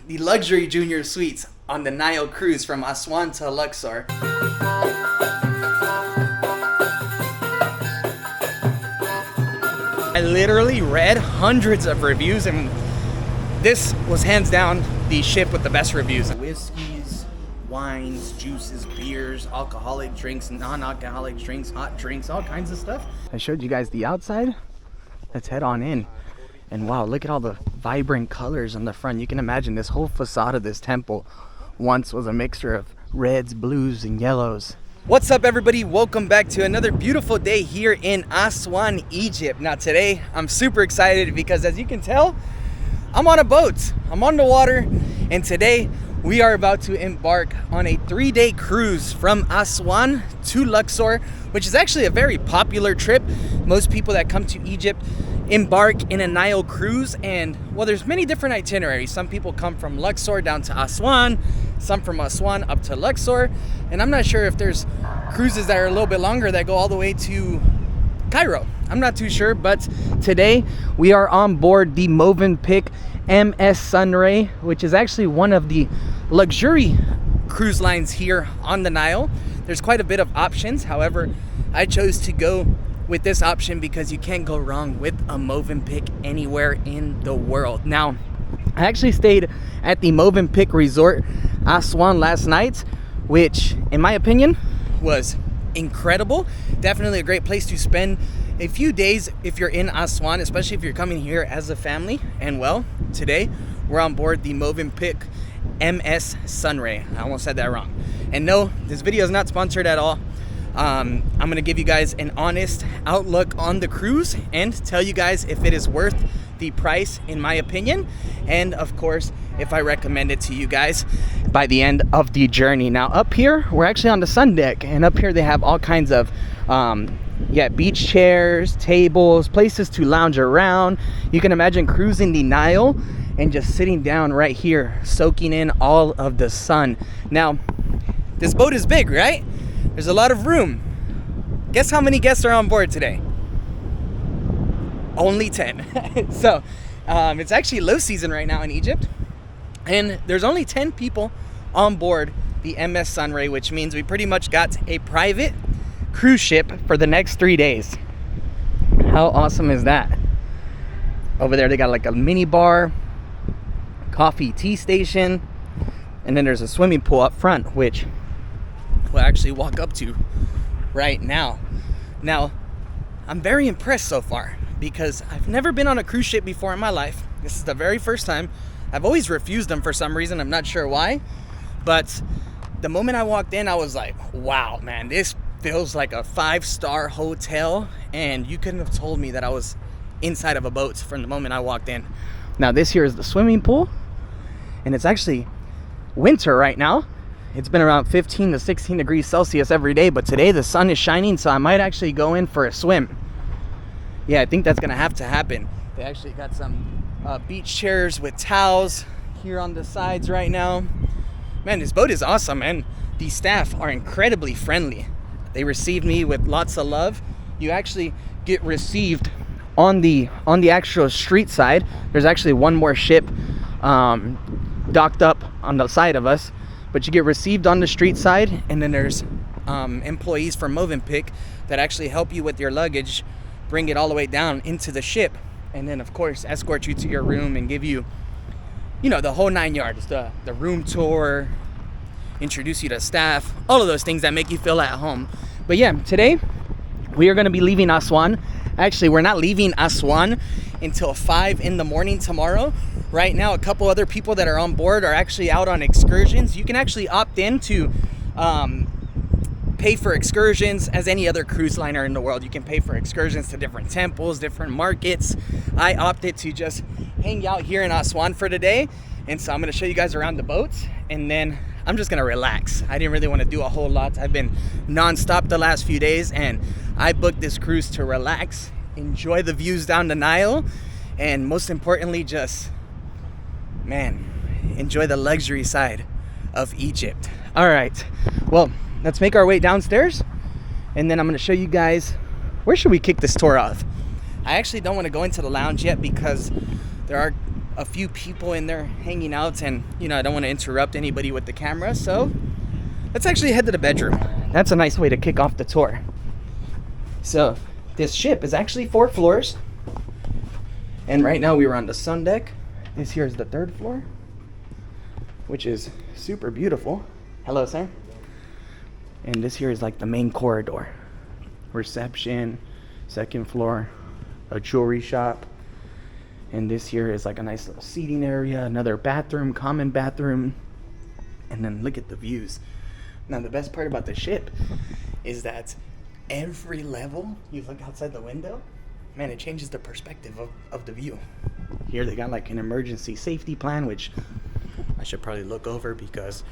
the luxury junior suites on the Nile Cruise from Aswan to Luxor. I literally read hundreds of reviews, and this was hands down the ship with the best reviews. Whiskeys, wines, juices, beers, alcoholic drinks, non-alcoholic drinks, hot drinks, all kinds of stuff. I showed you guys the outside. Let's head on in. And wow, look at all the vibrant colors on the front. You can imagine this whole facade of this temple once was a mixture of reds, blues, and yellows. What's up, everybody? Welcome back to another beautiful day here in Aswan, Egypt. Now today, I'm super excited because as you can tell, I'm on a boat. I'm on the water, and today we are about to embark on a 3-day cruise from Aswan to Luxor, which is actually a very popular trip. Most people that come to Egypt embark in a Nile cruise, and well, there's many different itineraries. Some people come from Luxor down to Aswan, some from Aswan up to Luxor, and I'm not sure if there's cruises that are a little bit longer that go all the way to Cairo. I'm not too sure, but today we are on board the Movenpick MS Sunray, which is actually one of the luxury cruise lines here on the Nile. There's quite a bit of options. However, I chose to go with this option because you can't go wrong with a Movenpick anywhere in the world. Now, I actually stayed at the Movenpick Resort Aswan last night, which in my opinion was incredible. Definitely a great place to spend a few days if you're in Aswan, especially if you're coming here as a family. And well, today we're on board the Movenpick MS Sunray. I almost said that wrong. And no, this video is not sponsored at all. I'm gonna give you guys an honest outlook on the cruise and tell you guys if it is worth the price in my opinion, and of course if I recommend it to you guys by the end of the journey. Now up here we're actually on the sun deck, and up here they have all kinds of beach chairs, tables, places to lounge around. You can imagine cruising the Nile and just sitting down right here soaking in all of the sun. Now this boat is big, right? There's a lot of room. Guess how many guests are on board today? Only 10. So it's actually low season right now in Egypt, and there's only 10 people on board the MS Sunray, which means we pretty much got a private cruise ship for the next 3 days. How awesome is that? Over there they got like a mini bar, coffee tea station, and then there's a swimming pool up front, which we'll actually walk up to right now. Now, I'm very impressed so far because I've never been on a cruise ship before in my life. This is the very first time. I've always refused them for some reason. I'm not sure why. But the moment I walked in, I was like, wow, man, this feels like a 5-star hotel. And you couldn't have told me that I was inside of a boat from the moment I walked in. Now, this here is the swimming pool. And it's actually winter right now. It's been around 15 to 16 degrees Celsius every day, but today the sun is shining, so I might actually go in for a swim. Yeah, I think that's gonna have to happen. They actually got some beach chairs with towels here on the sides right now. Man, this boat is awesome, and the staff are incredibly friendly. They received me with lots of love. You actually get received on the actual street side. There's actually one more ship docked up on the side of us, but you get received on the street side, and then there's employees from Movenpick that actually help you with your luggage, bring it all the way down into the ship, and then of course escort you to your room and give you, you know, the whole 9 yards, the room tour, introduce you to staff, all of those things that make you feel at home. But yeah, today we are going to be leaving Aswan. Actually, we're not leaving Aswan until 5 in the morning tomorrow. Right now, a couple other people that are on board are actually out on excursions. You can actually opt in to pay for excursions as any other cruise liner in the world. You can pay for excursions to different temples, different markets. I opted to just hang out here in Aswan for today. And so I'm going to show you guys around the boats, and then I'm just going to relax. I didn't really want to do a whole lot. I've been nonstop the last few days, and I booked this cruise to relax, enjoy the views down the Nile, and most importantly, just, man, enjoy the luxury side of Egypt. All right, well, let's make our way downstairs, and then I'm going to show you guys, where should we kick this tour off? I actually don't want to go into the lounge yet because there are a few people in there hanging out, and I don't want to interrupt anybody with the camera, so let's actually head to the bedroom. That's a nice way to kick off the tour. So this ship is actually 4 floors, and right now we were on the sun deck. This here is the 3rd floor, which is super beautiful. Hello, sir. And this here is like the main corridor. Reception, 2nd floor, a jewelry shop. And this here is like a nice little seating area, another bathroom, common bathroom. And then look at the views. Now the best part about the ship is that every level you look outside the window, man, it changes the perspective of the view. Here they got like an emergency safety plan, which I should probably look over because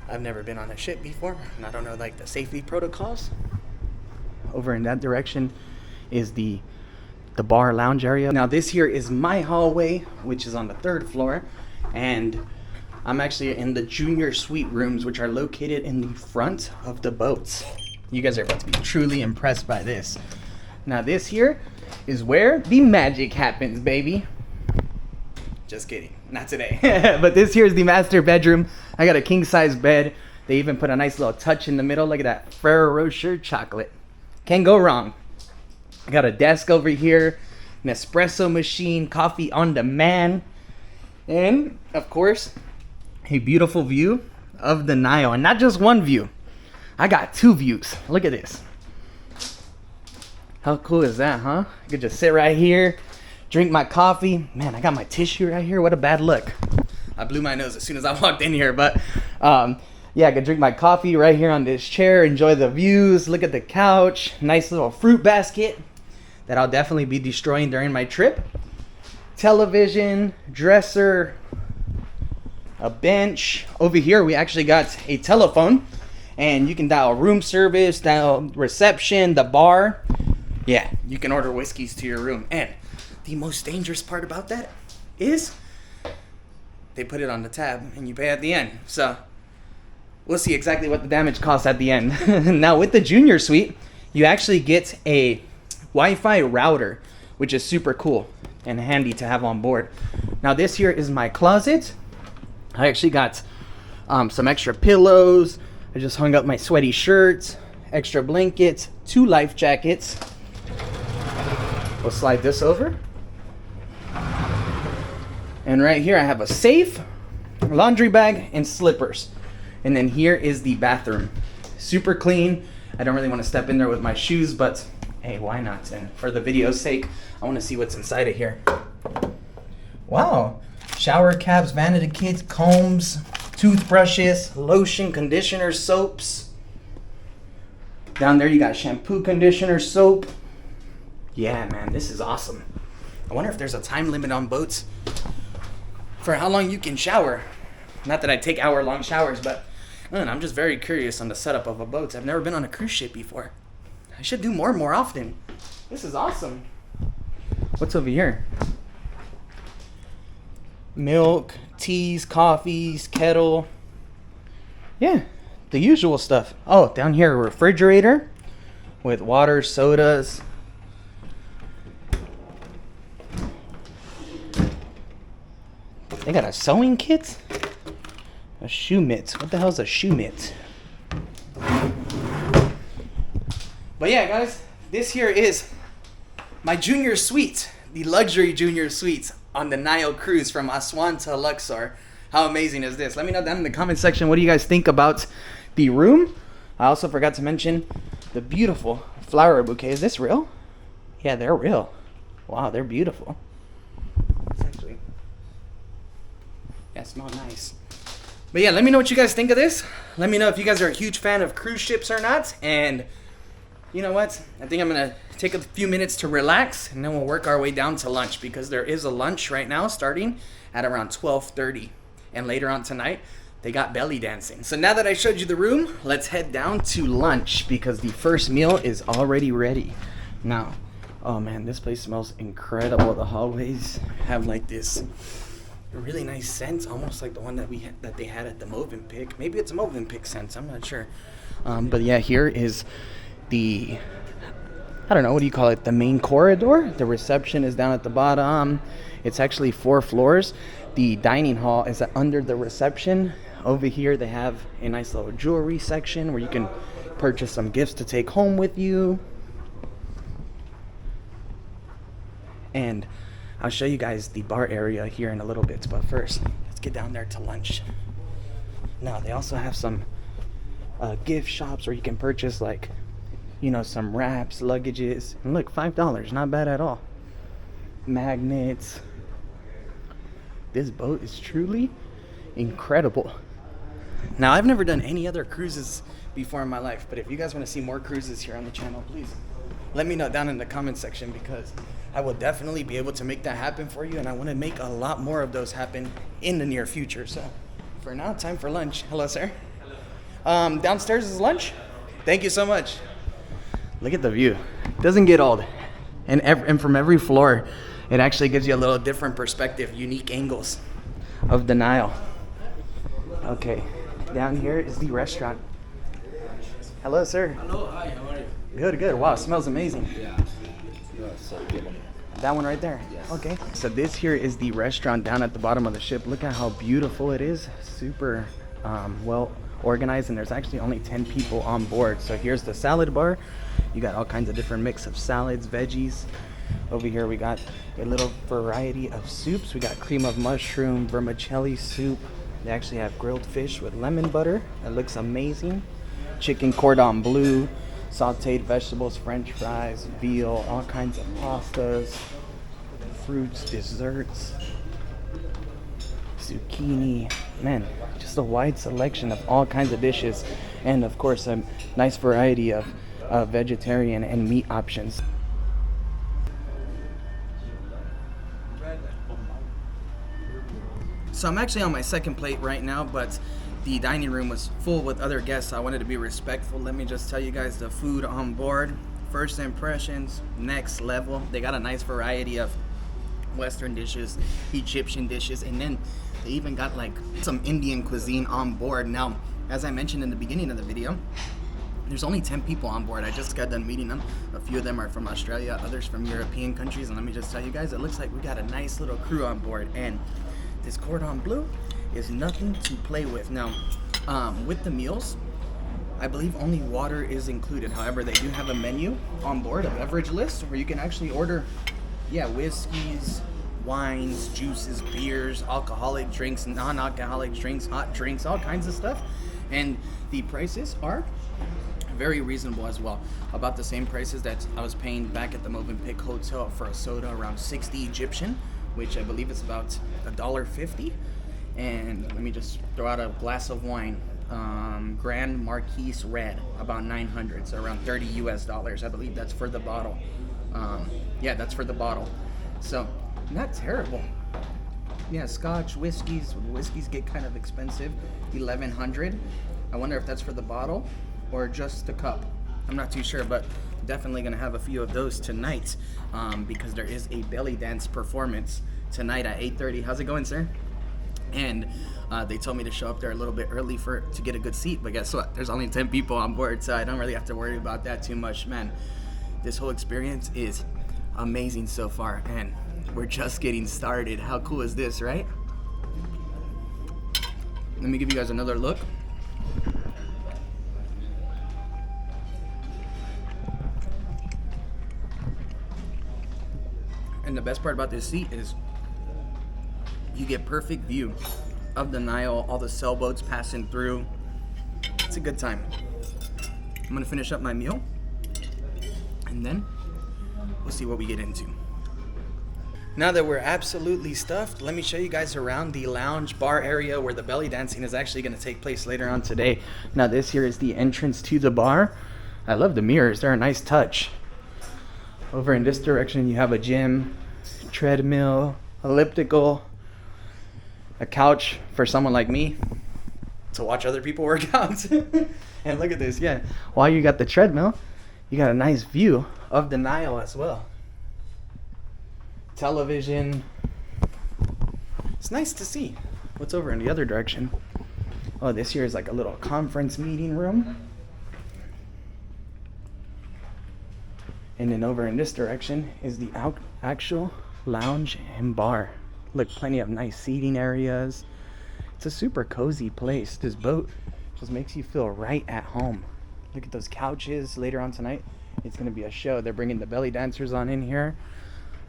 I've never been on a ship before and I don't know like the safety protocols. Over in that direction is the bar lounge area. Now this here is my hallway, which is on the 3rd floor, and I'm actually in the junior suite rooms, which are located in the front of the boats. You guys are about to be truly impressed by this. Now this here is where the magic happens, baby. Just kidding, not today. But this here is the master bedroom. I got a king size bed. They even put a nice little touch in the middle. Look at that Ferrero Rocher chocolate. Can't go wrong. I got a desk over here, an espresso machine, coffee on demand, and of course, a beautiful view of the Nile. And not just one view. I got 2 views. Look at this. How cool is that, huh? I could just sit right here, drink my coffee. Man, I got my tissue right here. What a bad look. I blew my nose as soon as I walked in here, but yeah, I could drink my coffee right here on this chair, enjoy the views, look at the couch, nice little fruit basket that I'll definitely be destroying during my trip. Television, dresser, a bench. Over here we actually got a telephone, and you can dial room service, dial reception, the bar. Yeah, you can order whiskeys to your room. And the most dangerous part about that is they put it on the tab and you pay at the end. So we'll see exactly what the damage costs at the end. Now with the junior suite, you actually get a Wi-Fi router, which is super cool and handy to have on board. Now this here is my closet. I actually got some extra pillows. I just hung up my sweaty shirts, extra blankets, 2 life jackets. We'll slide this over. And right here I have a safe, laundry bag, and slippers. And then here is the bathroom. Super clean. I don't really want to step in there with my shoes, but hey, why not? And for the video's sake, I want to see what's inside of here. Wow. Shower caps, vanity kits, combs, toothbrushes, lotion, conditioner, soaps. Down there you got shampoo, conditioner, soap. Yeah, man, this is awesome. I wonder if there's a time limit on boats for how long you can shower. Not that I take hour-long showers, but man, I'm just very curious on the setup of a boat. I've never been on a cruise ship before. I should do more often. This is awesome. What's over here? Milk, teas, coffees, kettle. Yeah, the usual stuff. Oh, down here, a refrigerator with water, sodas. They got a sewing kit? A shoe mitt. What the hell is a shoe mitt? But yeah, guys, this here is my junior suite, the luxury junior suite on the Nile Cruise from Aswan to Luxor. How amazing is this? Let me know down in the comment section, what do you guys think about the room? I also forgot to mention the beautiful flower bouquet. Is this real? Yeah, they're real. Wow, they're beautiful. It's actually, yeah, smell nice. But yeah, let me know what you guys think of this. Let me know if you guys are a huge fan of cruise ships or not. And you know what? I think I'm going to take a few minutes to relax, and then we'll work our way down to lunch, because there is a lunch right now starting at around 12:30. And later on tonight, they got belly dancing. So now that I showed you the room, let's head down to lunch, because the first meal is already ready. Now, oh man, this place smells incredible. The hallways have like this really nice scent, almost like the one that they had at the Movenpick. Maybe it's a Movenpick scent, I'm not sure. But yeah, here is the, I don't know, what do you call it? The main corridor. The reception is down at the bottom. It's actually 4 floors. The dining hall is under the reception. Over here they have a nice little jewelry section where you can purchase some gifts to take home with you. And I'll show you guys the bar area here in a little bit, but first let's get down there to lunch. Now they also have some gift shops where you can purchase, like, you know, some wraps, luggages, and look, $5, not bad at all. Magnets. This boat is truly incredible. Now, I've never done any other cruises before in my life, but if you guys want to see more cruises here on the channel, please let me know down in the comment section, because I will definitely be able to make that happen for you, and I want to make a lot more of those happen in the near future. So for now, time for lunch. Hello, sir. Downstairs is lunch. Thank you so much. Look at the view. It doesn't get old. And from every floor, it actually gives you a little different perspective, unique angles of the Nile. Okay, down here is the restaurant. Hello, sir. Hello, hi, how are you? Good, good. Wow, smells amazing. Yeah. So good. That one right there? Yes. Okay. So this here is the restaurant down at the bottom of the ship. Look at how beautiful it is. Super well organized, and there's actually only 10 people on board. So here's the salad bar. You got all kinds of different mix of salads, veggies. Over here we got a little variety of soups. We got cream of mushroom, vermicelli soup. They actually have grilled fish with lemon butter. That looks amazing. Chicken cordon bleu, sauteed vegetables, french fries, veal, all kinds of pastas, fruits, desserts, zucchini. Man, just a wide selection of all kinds of dishes, and of course a nice variety of vegetarian and meat options. So I'm actually on my second plate right now, but the dining room was full with other guests, so I wanted to be respectful. Let me just tell you guys the food on board. First impressions, next level. They got a nice variety of Western dishes, Egyptian dishes, and then they even got like some Indian cuisine on board. Now, as I mentioned in the beginning of the video, there's only 10 people on board. I just got done meeting them. A few of them are from Australia, others from European countries, and let me just tell you guys, it looks like we got a nice little crew on board, and this cordon bleu is nothing to play with. Now, with the meals, I believe only water is included. However, they do have a menu on board, a beverage list, where you can actually order, whiskeys, wines, juices, beers, alcoholic drinks, non-alcoholic drinks, hot drinks, all kinds of stuff. And the prices are very reasonable as well. About the same prices that I was paying back at the Movenpick Hotel for a soda, around 60 Egyptian, which I believe is about $1.50. And let me just throw out a glass of wine, Grand Marquis Red, about 900, so around $30 US. I believe that's for the bottle. That's for the bottle. So not terrible. Yeah, Scotch, whiskeys get kind of expensive, 1100. I wonder if that's for the bottle or just the cup. I'm not too sure, but definitely gonna have a few of those tonight, because there is a belly dance performance tonight at 8:30. How's it going, sir? And they told me to show up there a little bit early to get a good seat, but guess what? There's only 10 people on board, so I don't really have to worry about that too much. Man, this whole experience is amazing so far, and we're just getting started. How cool is this, right? Let me give you guys another look. And the best part about this seat is you get perfect view of the Nile, all the sailboats passing through. It's a good time. I'm gonna finish up my meal, and then we'll see what we get into. Now that we're absolutely stuffed, let me show you guys around the lounge bar area where the belly dancing is actually gonna take place later on today. Now this here is the entrance to the bar. I love the mirrors, they're a nice touch. Over in this direction you have a gym, treadmill, elliptical, a couch for someone like me to watch other people work out. And look at this, while you got the treadmill, you got a nice view of the Nile as well. Television. It's nice to see. What's over in the other direction? Oh, this here is like a little conference meeting room. And then over in this direction is the actual lounge and bar. Look, plenty of nice seating areas. It's a super cozy place. This boat just makes you feel right at home. Look at those couches. Later on tonight, it's going to be a show. They're bringing the belly dancers on in here.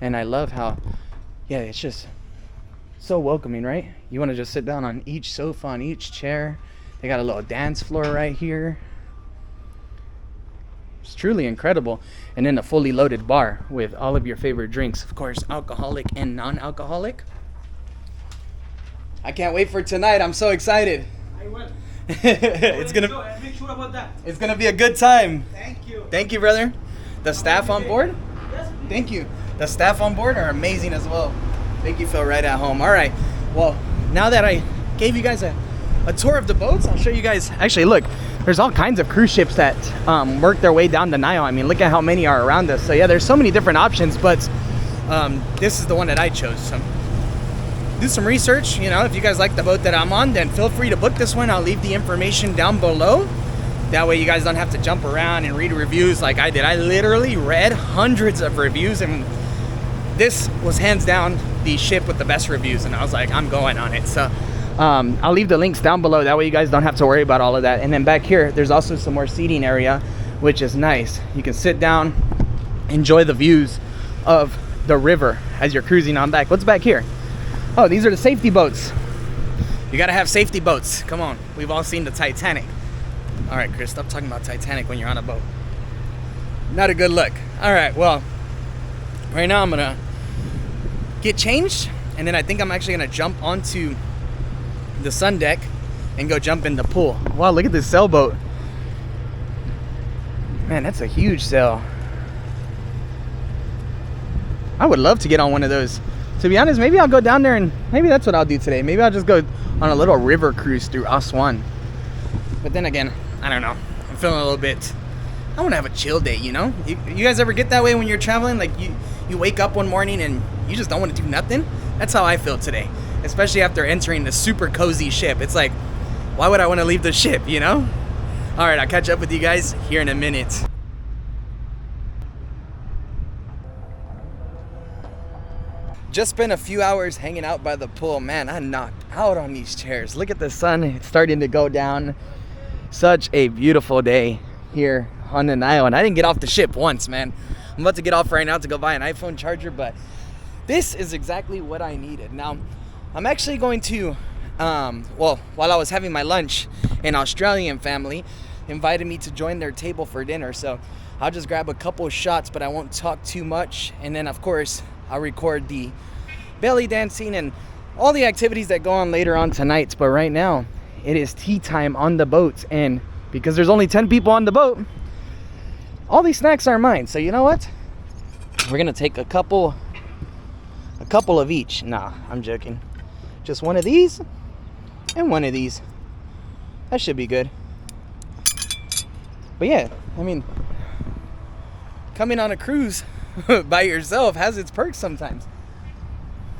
And I love how, yeah, it's just so welcoming, right? You want to just sit down on each sofa, on each chair. They got a little dance floor right here. It's truly incredible. And then a fully loaded bar with all of your favorite drinks. Of course, alcoholic and non-alcoholic. I can't wait for tonight. I'm so excited. I will. It's gonna Make sure about that. It's gonna be a good time. Thank you. Thank you, brother. The staff on board? Yes, please. Thank you. The staff on board are amazing as well. Make you feel right at home. All right. Well, now that I gave you guys a tour of the boats, I'll show you guys. Actually, look, there's all kinds of cruise ships that work their way down the Nile. I mean, look at how many are around us. So yeah, there's so many different options, but this is the one that I chose. So do some research. You know, if you guys like the boat that I'm on, then feel free to book this one. I'll leave the information down below. That way you guys don't have to jump around and read reviews like I did. I literally read hundreds of reviews, and this was hands down the ship with the best reviews, and I was like, I'm going on it. So I'll leave the links down below. That way you guys don't have to worry about all of that. And then back here, there's also some more seating area, which is nice. You can sit down, enjoy the views of the river as you're cruising on back. What's back here? Oh, these are the safety boats. You gotta have safety boats. Come on, we've all seen the Titanic. All right, Chris, stop talking about Titanic when you're on a boat. Not a good look. All right, well, right now I'm gonna get changed, and then I think I'm actually gonna jump onto the sun deck and go jump in the pool. Wow, look at this sailboat. Man, that's a huge sail. I would love to get on one of those. To be honest, maybe I'll go down there, and maybe that's what I'll do today. Maybe I'll just go on a little river cruise through Aswan. But then again, I don't know. I'm feeling a little bit, I want to have a chill day, you know? You guys ever get that way when you're traveling? Like you wake up one morning and you just don't want to do nothing? That's how I feel today. Especially after entering the super cozy ship. It's like, why would I want to leave the ship, you know? All right, I'll catch up with you guys here in a minute. Just spent a few hours hanging out by the pool. Man, I knocked out on these chairs. Look at the sun, it's starting to go down. Such a beautiful day here on the Nile. And I didn't get off the ship once, man. I'm about to get off right now to go buy an iPhone charger, but this is exactly what I needed. Now, I'm actually going to, well, while I was having my lunch, an Australian family invited me to join their table for dinner. So I'll just grab a couple of shots, but I won't talk too much. And then, of course, I'll record the belly dancing and all the activities that go on later on tonight. But right now, it is tea time on the boat. And because there's only 10 people on the boat, all these snacks are mine. So you know what? We're going to take a couple of each. Nah, I'm joking. Just one of these and one of these. That should be good. But yeah, I mean, coming on a cruise by yourself has its perks sometimes.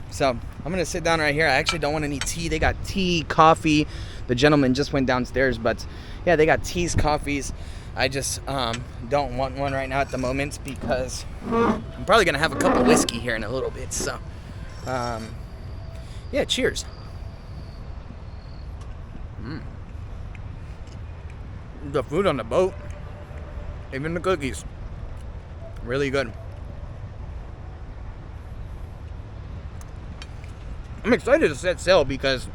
So I'm gonna sit down right here. I actually don't want any tea. They got tea, coffee. The gentleman just went downstairs, but yeah, they got teas, coffees. I just don't want one right now at the moment because I'm probably gonna have a couple whiskey here in a little bit. So yeah, cheers. The food on the boat, even the cookies, really good. I'm excited to set sail because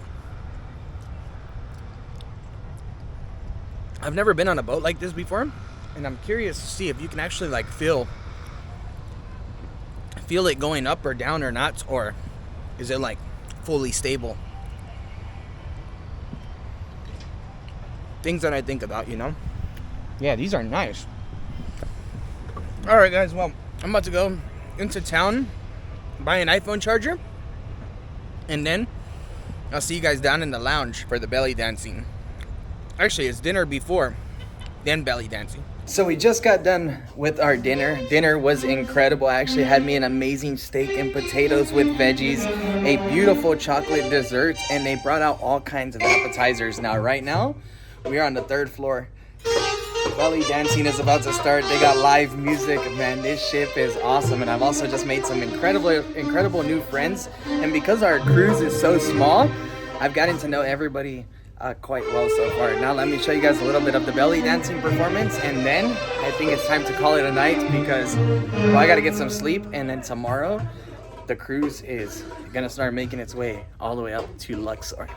I've never been on a boat like this before, and I'm curious to see if you can actually like feel it going up or down or not, or is it like fully stable? Things that I think about, you know? Yeah, these are nice. All right, guys, well, I'm about to go into town, buy an iPhone charger, and then I'll see you guys down in the lounge for the belly dancing. Actually, it's dinner before, then belly dancing. So we just got done with our dinner. Dinner was incredible. I actually had me an amazing steak and potatoes with veggies, a beautiful chocolate dessert, and they brought out all kinds of appetizers. Now, right now, we are on the third floor. belly dancing is about to start. They got live music. Man, this ship is awesome. And I've also just made some incredible new friends. And because our cruise is so small, I've gotten to know everybody quite well so far. Now let me show you guys a little bit of the belly dancing performance, and then I think it's time to call it a night because, well, I gotta get some sleep, and then tomorrow the cruise is gonna start making its way all the way up to Luxor.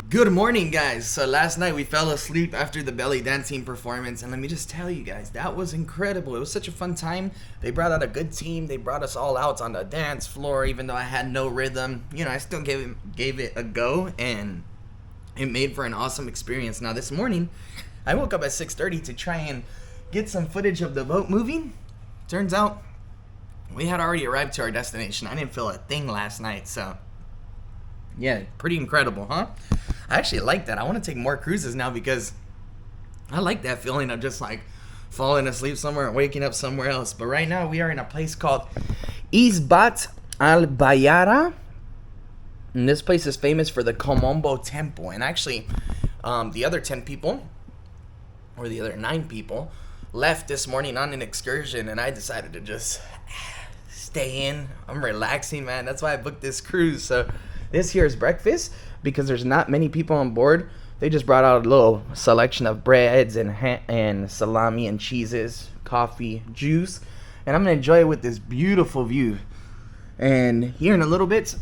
Good morning, guys. So last night we fell asleep after the belly dancing performance, and let me just tell you guys, that was incredible. It was such a fun time. They brought out a good team. They brought us all out on the dance floor, even though I had no rhythm. You know, I still gave it a go, and it made for an awesome experience. Now this morning, I woke up at 6:30 to try and get some footage of the boat moving. Turns out we had already arrived to our destination. I didn't feel a thing last night, so yeah, pretty incredible, huh? I actually like that. I want to take more cruises now because I like that feeling of just like falling asleep somewhere and waking up somewhere else. But right now we are in a place called Isbat Al Bayara, and this place is famous for the Kom Ombo temple. And actually, the other 10 people, or the other 9 people, left this morning on an excursion, and I decided to just stay in. I'm relaxing, man. That's why I booked this cruise. So this here is breakfast. Because there's not many people on board, they just brought out a little selection of breads and salami and cheeses, coffee, juice, and I'm gonna enjoy it with this beautiful view. And here in a little bit,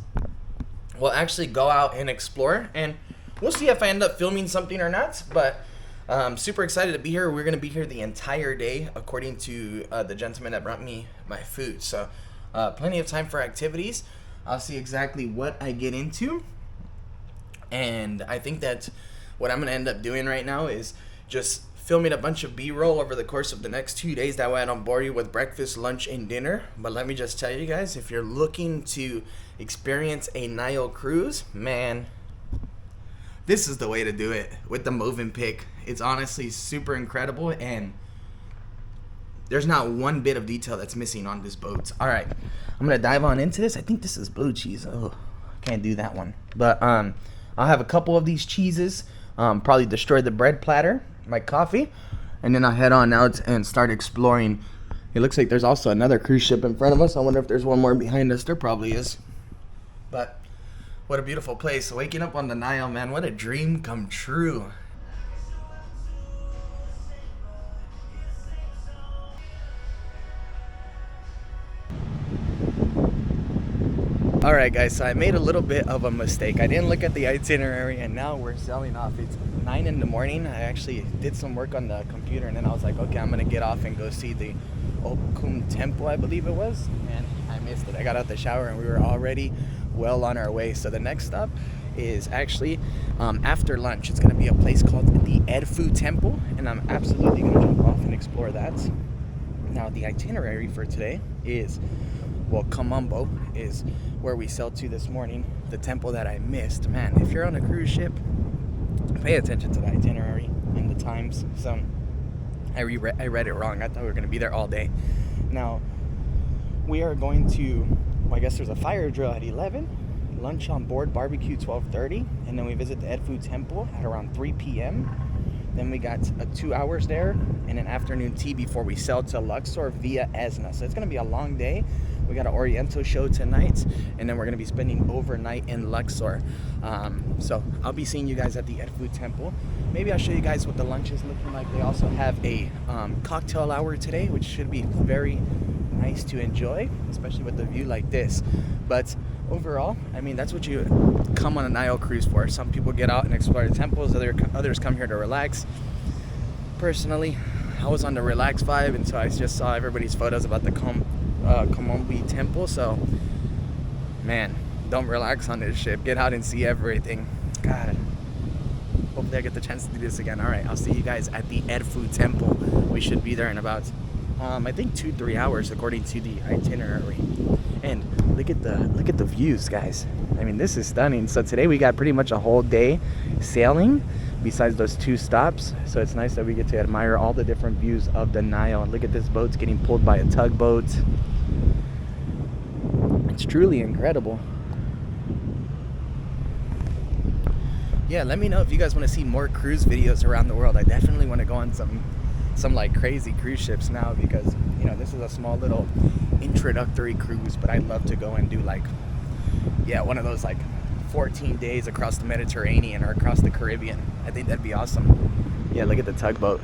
we'll actually go out and explore, and we'll see if I end up filming something or not. But I'm super excited to be here. We're gonna be here the entire day, according to the gentleman that brought me my food. So plenty of time for activities. I'll see exactly what I get into. And I think that what I'm going to end up doing right now is just filming a bunch of B-roll over the course of the next 2 days. That way I don't bore you with breakfast, lunch, and dinner. But let me just tell you guys, if you're looking to experience a Nile cruise, man, this is the way to do it with the Movenpick. It's honestly super incredible, and there's not one bit of detail that's missing on this boat. All right, I'm going to dive on into this. I think this is blue cheese. Oh, can't do that one. But I'll have a couple of these cheeses, probably destroy the bread platter, my coffee, and then I'll head on out and start exploring. It looks like there's also another cruise ship in front of us. I wonder if there's one more behind us. There probably is. But what a beautiful place. Waking up on the Nile, man, what a dream come true. Alright guys, so I made a little bit of a mistake. I didn't look at the itinerary, and now we're sailing off. It's 9 in the morning. I actually did some work on the computer, and then I was like, okay, I'm going to get off and go see the Okum temple, I believe it was. And I missed it. I got out the shower and we were already well on our way. So the next stop is actually after lunch. It's going to be a place called the Edfu temple, and I'm absolutely going to jump off and explore that. Now the itinerary for today is, well, Kom Ombo is where we sailed to this morning, the temple that I missed. Man, if you're on a cruise ship, pay attention to the itinerary and the times. So I read it wrong. I thought we were going to be there all day. Now, we are going to, well, I guess there's a fire drill at 11, lunch on board, barbecue 12:30, and then we visit the Edfu temple at around 3 p.m. Then we got 2 hours there and an afternoon tea before we sail to Luxor via Esna. So it's going to be a long day. We got an Oriental show tonight, and then we're going to be spending overnight in Luxor. So I'll be seeing you guys at the Edfu temple. Maybe I'll show you guys what the lunch is looking like. They also have a cocktail hour today, which should be very nice to enjoy, especially with the view like this. But overall, I mean, that's what you come on a Nile cruise for. Some people get out and explore the temples, others come here to relax. Personally, I was on the relax vibe, and so I just saw everybody's photos about the Kom Ombo temple. So, man, don't relax on this ship. Get out and see everything. God, hopefully I get the chance to do this again. All right, I'll see you guys at the Edfu temple. We should be there in about, I think 2-3 hours according to the itinerary. And look at the views, guys. I mean, this is stunning. So today we got pretty much a whole day sailing, besides those 2 stops. So it's nice that we get to admire all the different views of the Nile. Look at this boat's getting pulled by a tugboat. It's truly incredible. Yeah, let me know if you guys want to see more cruise videos around the world. I definitely want to go on some like crazy cruise ships now, because you know, this is a small little introductory cruise, but I'd love to go and do like, yeah, one of those like 14 days across the Mediterranean or across the Caribbean. I think that'd be awesome. Yeah, look at the tugboat.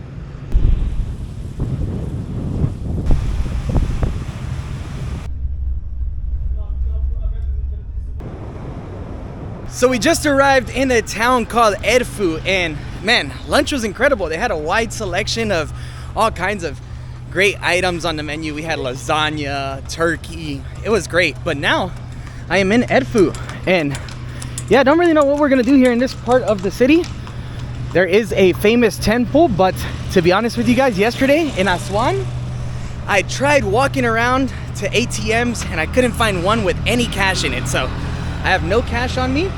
So we just arrived in a town called Edfu, and man, lunch was incredible. They had a wide selection of all kinds of great items on the menu. We had lasagna, turkey. It was great. But now I am in Edfu, and yeah, I don't really know what we're gonna do here in this part of the city. There is a famous temple, but to be honest with you guys, yesterday in Aswan, I tried walking around to ATMs and I couldn't find one with any cash in it. So I have no cash on me.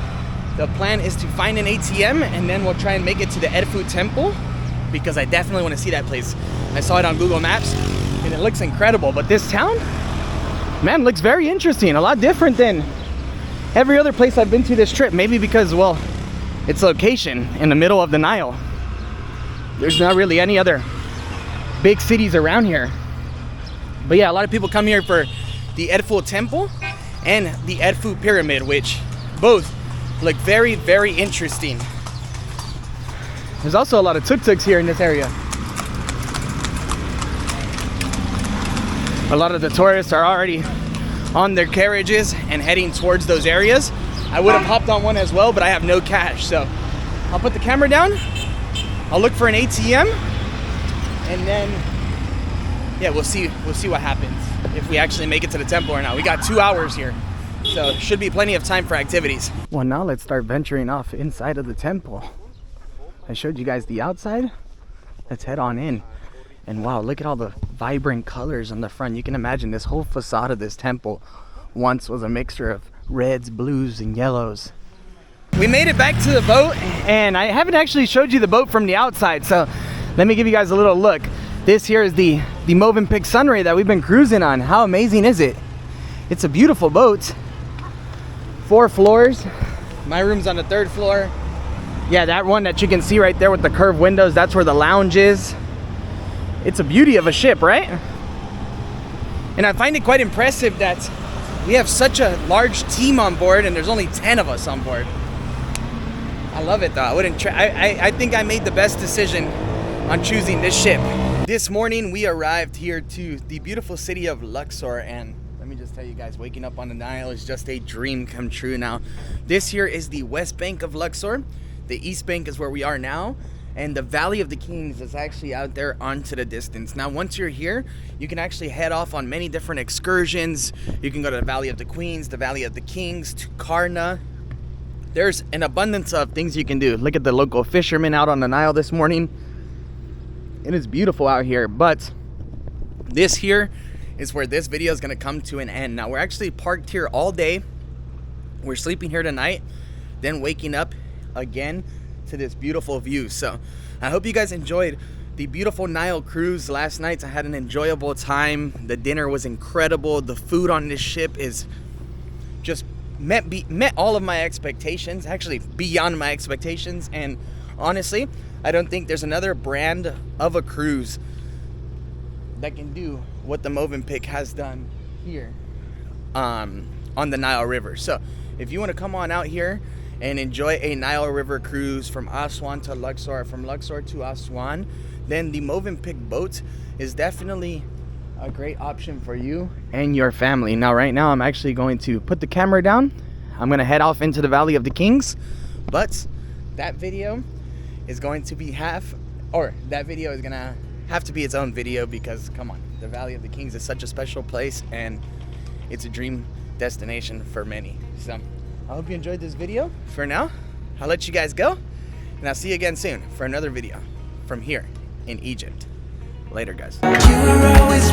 The plan is to find an ATM, and then we'll try and make it to the Edfu temple, because I definitely want to see that place. I saw it on Google Maps and it looks incredible. But this town, man, looks very interesting. A lot different than every other place I've been to this trip. Maybe because, well, its location in the middle of the Nile. There's not really any other big cities around here. But yeah, a lot of people come here for the Edfu temple and the Edfu pyramid, which both look very, very interesting. There's also a lot of tuk-tuks here in this area. A lot of the tourists are already on their carriages and heading towards those areas. I would have hopped on one as well, but I have no cash. So I'll put the camera down. I'll look for an ATM, and then yeah, we'll see what happens if we actually make it to the temple or not. We got 2 hours here, so should be plenty of time for activities. Well, now let's start venturing off inside of the temple. I showed you guys the outside. Let's head on in. And wow, look at all the vibrant colors on the front. You can imagine this whole facade of this temple once was a mixture of reds, blues, and yellows. We made it back to the boat, and I haven't actually showed you the boat from the outside, so let me give you guys a little look. This here is the Movenpick Sunray that we've been cruising on. How amazing is it? It's a beautiful boat. 4 floors. My room's on the 3rd floor. Yeah, that one that you can see right there with the curved windows, that's where the lounge is. It's a beauty of a ship, right? And I find it quite impressive that we have such a large team on board, and there's only 10 of us on board. I love it though. I think I made the best decision on choosing this ship. This morning we arrived here to the beautiful city of Luxor, and let me just tell you guys, waking up on the Nile is just a dream come true now. This here is the west bank of Luxor. The east bank is where we are now, and the Valley of the Kings is actually out there onto the distance. Now, once you're here, you can actually head off on many different excursions. You can go to the Valley of the Queens, the Valley of the Kings, to Karna. There's an abundance of things you can do. Look at the local fishermen out on the Nile this morning. It is beautiful out here, but this here is where this video is going to come to an end. Now, we're actually parked here all day. We're sleeping here tonight, then waking up again to this beautiful view. So I hope you guys enjoyed the beautiful Nile cruise last night. I had an enjoyable time. The dinner was incredible. The food on this ship is just met all of my expectations, actually beyond my expectations. And honestly, I don't think there's another brand of a cruise that can do what the Movenpick has done here on the Nile River. So if you want to come on out here and enjoy a Nile River cruise from Aswan to Luxor, from Luxor to Aswan, then the Movenpick boat is definitely a great option for you and your family. Now, right now, I'm actually going to put the camera down. I'm gonna head off into the Valley of the Kings, but that video is going to be gonna have to be its own video because, come on, the Valley of the Kings is such a special place and it's a dream destination for many. So I hope you enjoyed this video. For now, I'll let you guys go, and I'll see you again soon for another video from here in Egypt. Later, guys. You were always